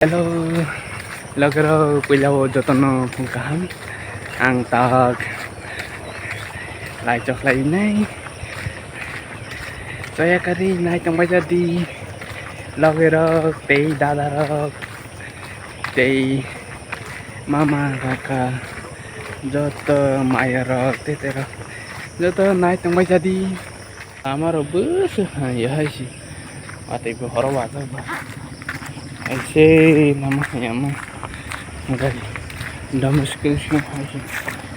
Hello, logro pilaw jotono pungkahan ang tag lai chok lai nay saya kari nay tong majadi logro tei dada tei mama kakak joto maya rok tetero joto nay tong majadi amaro bus ya sih ate bu horo wata ba ऐसे nama mah enggak dumb school sih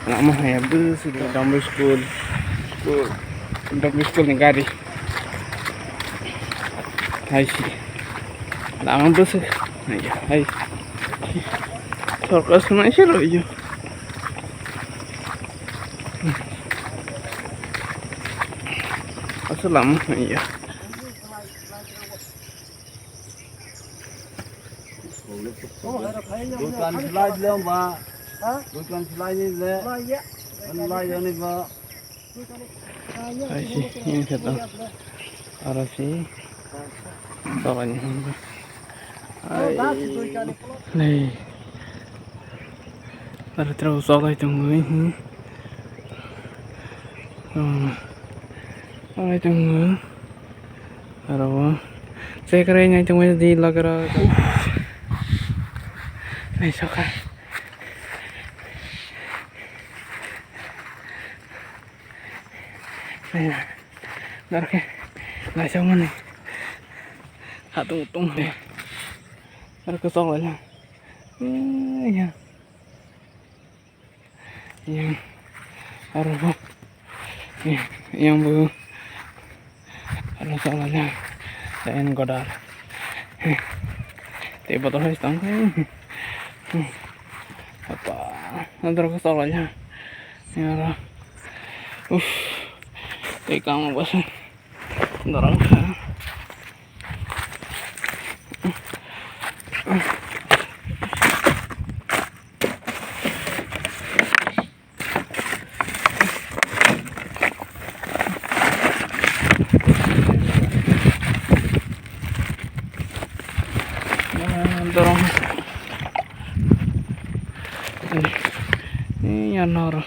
nama ya bus dumb school negari ऐसे nama bus ya ऐसे सरकार सुनाई sih loh ya asal lama ya bukan slide lang ba? Bukan slide ni le. Slide ni ba? Ay sih ini kata arah sih soalnya nih ada terus soal itu nih itu ada saya kerennya itu di lagar besokan nah darke nggak sama nih satu utung deh ada kesal aja ya yang harus yang bu ada soalnya dan godar tiba tuh harus tanggung apa nanti kesal aja ya kamu bos dorong dorong ini yang nor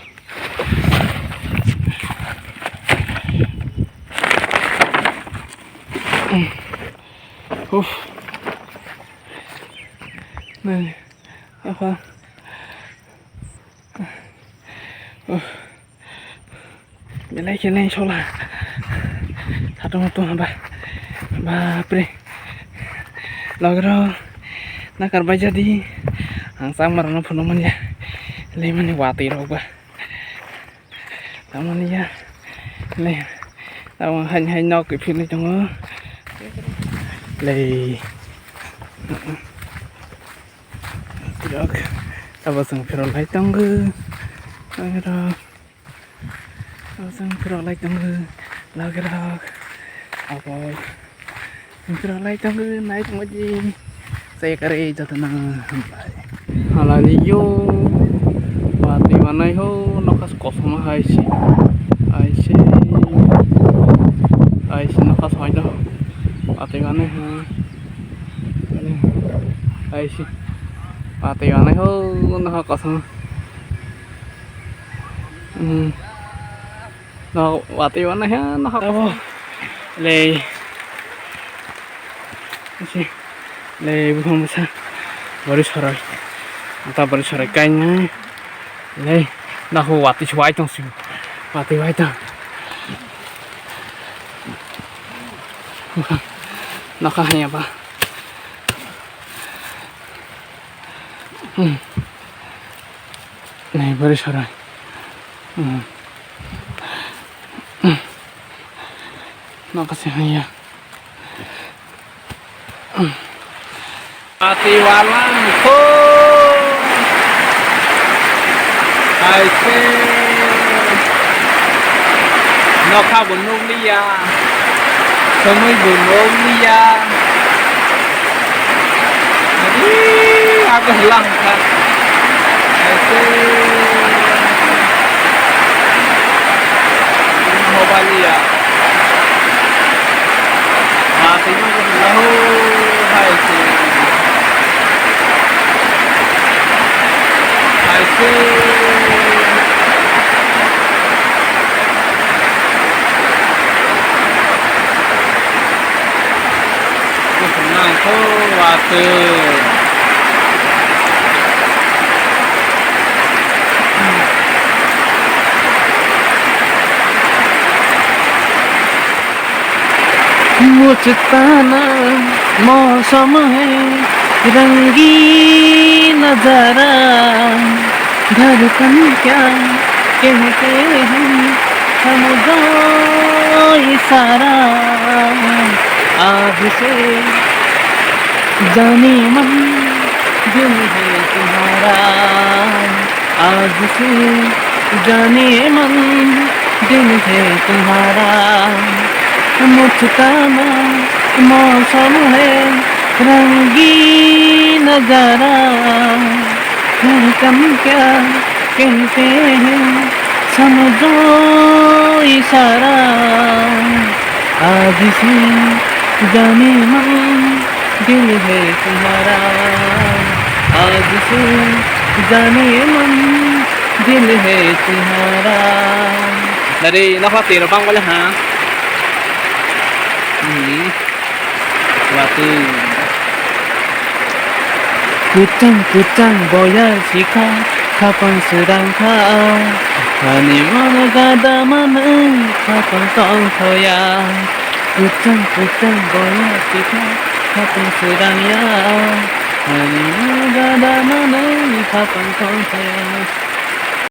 nih apa jelek solah satu apa pre logro nakar baja di ang samar no peneman ya lemani wati roba taman ya le tawang hanya nok cái phim này trong lei tidak apa sang pirol lai tanggu lagera sang pirol lai tanggu lagera apa pirol lai tanggu naik maji saya kare jatana halali yo pati mana ho nakas kosong hai si nakas hai dah pati mana hai si pati mana ho nakas kosong nah pati mana ya nakas apa le si le bukan besar baru sorai entah baru sorai kayaknya le nah wati cuai tong sih wati cuai tong nakahnya apa nih baru sorai nakasih ya Ati walang ko ai se no ka bunung liya semui bunung liya jadi aku hilang kan ai se mobile liya mati mo ko lahu hai se मुझताना मौसम है रंगी नजारा धड़कन क्या कहते हैं समझो इशारा आज से जाने मन दिल है तुम्हारा आज से जाने मन दिल है तुम्हारा मुझताना मौसम है रंगी नजारा धड़कन क्या कहते हैं समझो इशारा आज से जाने मन दिल है तुम्हारा आज से जाने मन दिल है तुम्हारा Dari nakapatira pang wala ha. Waktu Kutang boya sika kapan sedang kau Hani mana gada mana kapan kau toya Kutang boya sika kapan sedang ya Hani mana gada mana kapan kau toya